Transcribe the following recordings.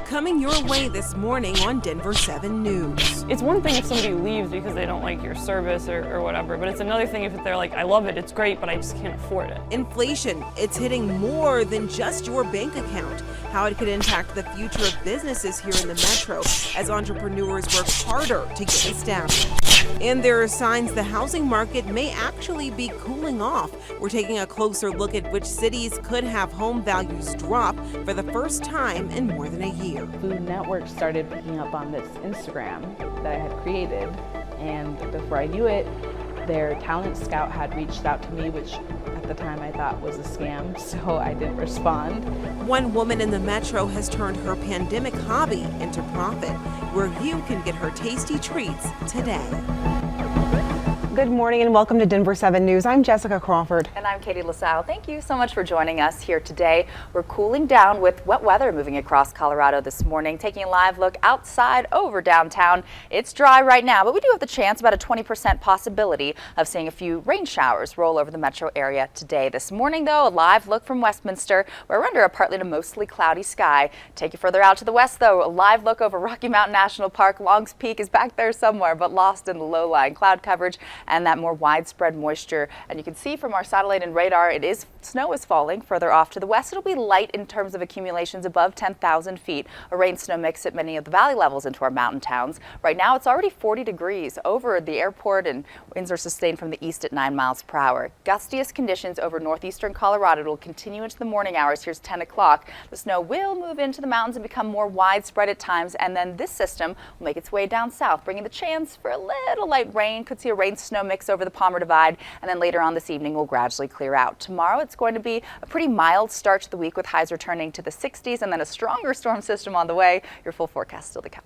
Coming your way this morning on Denver 7 News. It's one thing if somebody leaves because they don't like your service or whatever, but it's another thing if they're like, I love it, it's great, but I just can't afford it. Inflation, it's hitting more than just your bank account. How it could impact the future of businesses here in the metro as entrepreneurs work harder to get established. And there are signs the housing market may actually be cooling off. We're taking a closer look at which cities could have home values drop for the first time in more than a year. Food Network started picking up on this Instagram that I had created, and before I knew it, their talent scout had reached out to me, which at the time I thought was a scam, so I didn't respond. One woman in the metro has turned her pandemic hobby into profit, where you can get her tasty treats today. Good morning and welcome to Denver 7 News. I'm Jessica Crawford. And I'm Katie LaSalle. Thank you so much for joining us here today. We're cooling down with wet weather moving across Colorado this morning. Taking a live look outside over downtown. It's dry right now, but we do have the chance, about a 20% possibility of seeing a few rain showers roll over the metro area today. This morning, though, a live look from Westminster. We're under a partly to mostly cloudy sky. Take you further out to the west, though, a live look over Rocky Mountain National Park. Long's Peak is back there somewhere, but lost in the low-lying cloud coverage and that more widespread moisture. And you can see from our satellite and radar, snow is falling further off to the west. It'll be light in terms of accumulations above 10,000 feet. A rain-snow mix at many of the valley levels into our mountain towns. Right now, it's already 40 degrees over the airport, and winds are sustained from the east at 9 miles per hour. Gustiest conditions over northeastern Colorado will continue into the morning hours. Here's 10 o'clock. The snow will move into the mountains and become more widespread at times, and then this system will make its way down south, bringing the chance for a little light rain. Could see a rain-snow mix over the Palmer Divide, and then later on this evening will gradually clear out. Tomorrow it's going to be a pretty mild start to the week with highs returning to the 60s and then a stronger storm system on the way. Your full forecast still to come.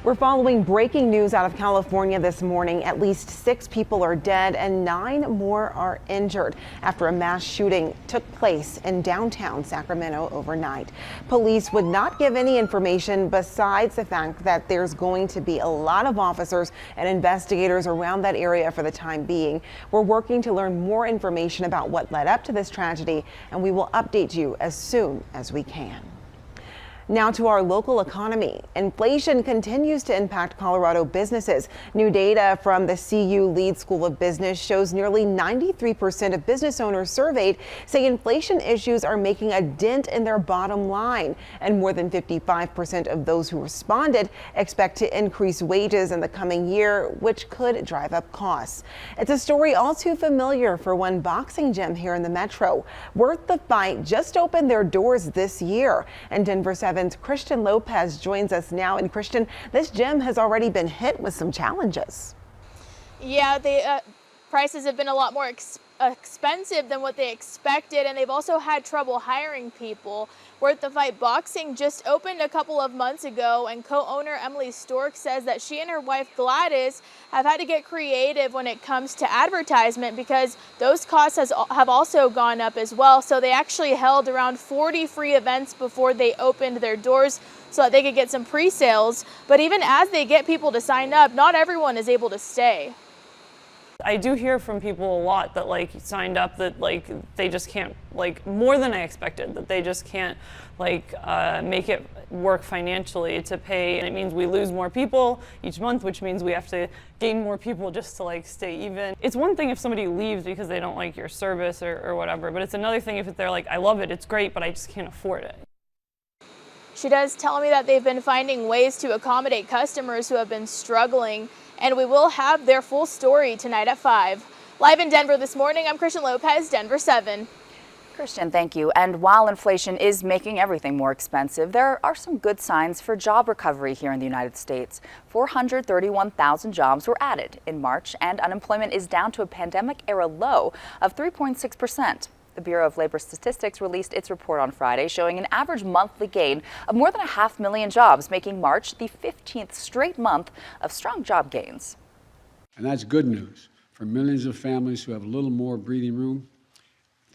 We're following breaking news out of California this morning. At least 6 people are dead and 9 more are injured after a mass shooting took place in downtown Sacramento overnight. Police would not give any information besides the fact that there's going to be a lot of officers and investigators around that area for the time being. We're working to learn more information about what led up to this tragedy, and we will update you as soon as we can. Now to our local economy. Inflation continues to impact Colorado businesses. New data from the CU Lead School of Business shows nearly 93% of business owners surveyed say inflation issues are making a dent in their bottom line. And more than 55% of those who responded expect to increase wages in the coming year, which could drive up costs. It's a story all too familiar for one boxing gym here in the metro. Worth the Fight just opened their doors this year, and Denver 7's Christian Lopez joins us now. And Christian, this gym has already been hit with some challenges. Yeah, the prices have been a lot more expensive than what they expected, and they've also had trouble hiring people. Worth the Fight Boxing just opened a couple of months ago, and co-owner Emily Stork says that she and her wife Gladys have had to get creative when it comes to advertisement because those costs have also gone up as well. So they actually held around 40 free events before they opened their doors so that they could get some pre-sales. But even as they get people to sign up, not everyone is able to stay. I do hear from people a lot that signed up that they just can't, more than I expected, that they just can't make it work financially to pay, and it means we lose more people each month, which means we have to gain more people just to stay even. It's one thing if somebody leaves because they don't like your service or whatever, but it's another thing if they're like, I love it, it's great, but I just can't afford it. She does tell me that they've been finding ways to accommodate customers who have been struggling, and we will have their full story tonight at 5. Live in Denver this morning, I'm Christian Lopez, Denver 7. Christian, thank you. And while inflation is making everything more expensive, there are some good signs for job recovery here in the United States. 431,000 jobs were added in March, and unemployment is down to a pandemic-era low of 3.6%. The Bureau of Labor Statistics released its report on Friday, showing an average monthly gain of more than 500,000 jobs, making March the 15th straight month of strong job gains. And that's good news for millions of families who have a little more breathing room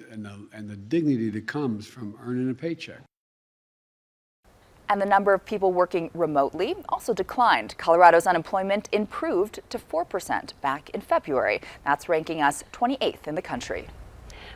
and the dignity that comes from earning a paycheck. And the number of people working remotely also declined. Colorado's unemployment improved to 4% back in February. That's ranking us 28th in the country.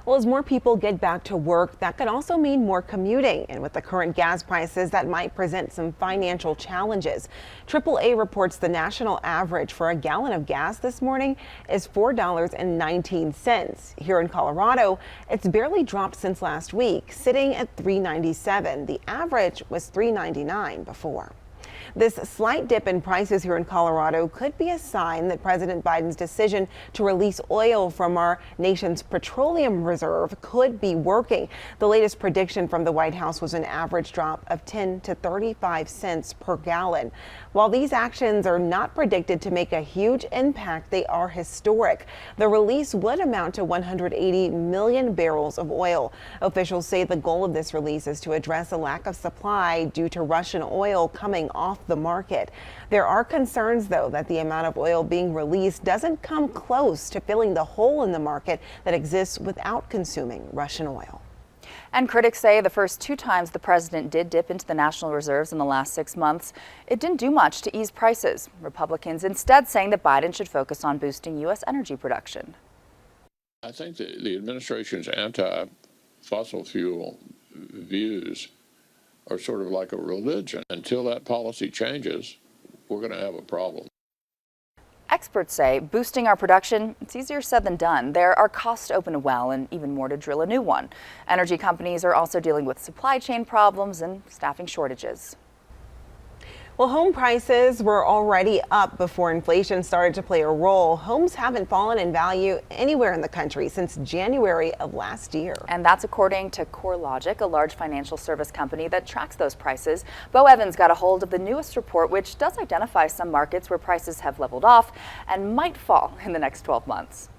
Well, as more people get back to work, that could also mean more commuting. And with the current gas prices, that might present some financial challenges. AAA reports the national average for a gallon of gas this morning is $4.19. Here in Colorado, it's barely dropped since last week, sitting at $3.97. The average was $3.99 before. This slight dip in prices here in Colorado could be a sign that President Biden's decision to release oil from our nation's petroleum reserve could be working. The latest prediction from the White House was an average drop of 10 to 35 cents per gallon. While these actions are not predicted to make a huge impact, they are historic. The release would amount to 180 million barrels of oil. Officials say the goal of this release is to address a lack of supply due to Russian oil coming off the market. There are concerns, though, that the amount of oil being released doesn't come close to filling the hole in the market that exists without consuming Russian oil. And critics say the first 2 times the president did dip into the national reserves in the last 6 months, it didn't do much to ease prices. Republicans instead saying that Biden should focus on boosting U.S. energy production. I think the administration's anti-fossil fuel views are sort of like a religion. Until that policy changes, we're going to have a problem. Experts say boosting our production, it's easier said than done. There are costs to open a well and even more to drill a new one. Energy companies are also dealing with supply chain problems and staffing shortages. Well, home prices were already up before inflation started to play a role. Homes haven't fallen in value anywhere in the country since January of last year. And that's according to CoreLogic, a large financial service company that tracks those prices. Bo Evans got a hold of the newest report, which does identify some markets where prices have leveled off and might fall in the next 12 months.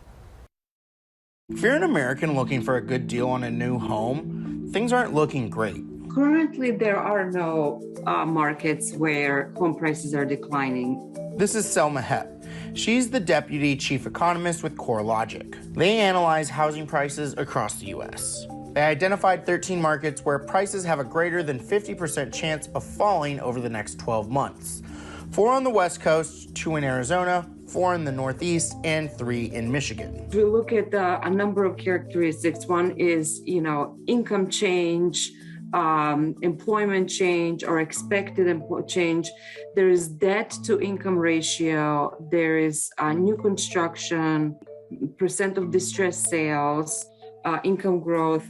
If you're an American looking for a good deal on a new home, things aren't looking great. Currently, there are no markets where home prices are declining. This is Selma Hepp. She's the deputy chief economist with CoreLogic. They analyze housing prices across the U.S. They identified 13 markets where prices have a greater than 50% chance of falling over the next 12 months. 4 on the West Coast, 2 in Arizona, 4 in the Northeast, and 3 in Michigan. We look at a number of characteristics. One is, income change, employment change or expected change. There is debt to income ratio. There is new construction, percent of distressed sales, income growth.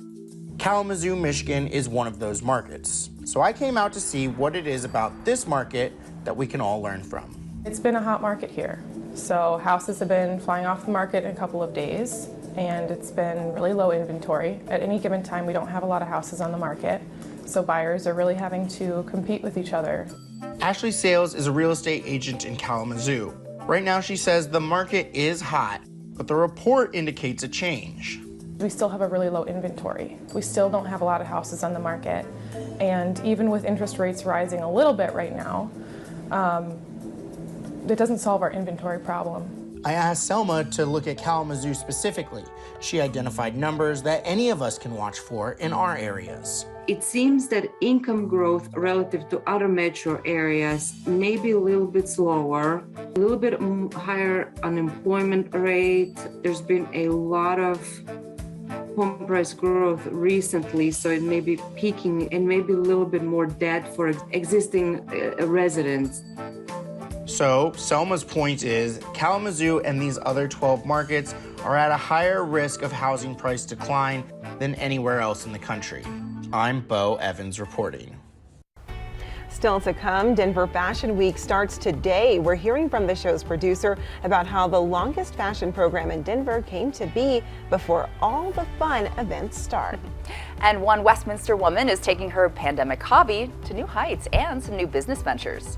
Kalamazoo, Michigan is one of those markets. So I came out to see what it is about this market that we can all learn from. It's been a hot market here. So houses have been flying off the market in a couple of days, and it's been really low inventory. At any given time, we don't have a lot of houses on the market, so buyers are really having to compete with each other. Ashley Sales is a real estate agent in Kalamazoo. Right now, she says the market is hot, but the report indicates a change. We still have a really low inventory. We still don't have a lot of houses on the market, and even with interest rates rising a little bit right now, it doesn't solve our inventory problem. I asked Selma to look at Kalamazoo specifically. She identified numbers that any of us can watch for in our areas. It seems that income growth relative to other metro areas may be a little bit slower, a little bit higher unemployment rate. There's been a lot of home price growth recently, so it may be peaking and maybe a little bit more debt for existing residents. So Selma's point is Kalamazoo and these other 12 markets are at a higher risk of housing price decline than anywhere else in the country. I'm Bo Evans reporting. Still to come, Denver Fashion Week starts today. We're hearing from the show's producer about how the longest fashion program in Denver came to be before all the fun events start. And one Westminster woman is taking her pandemic hobby to new heights and some new business ventures.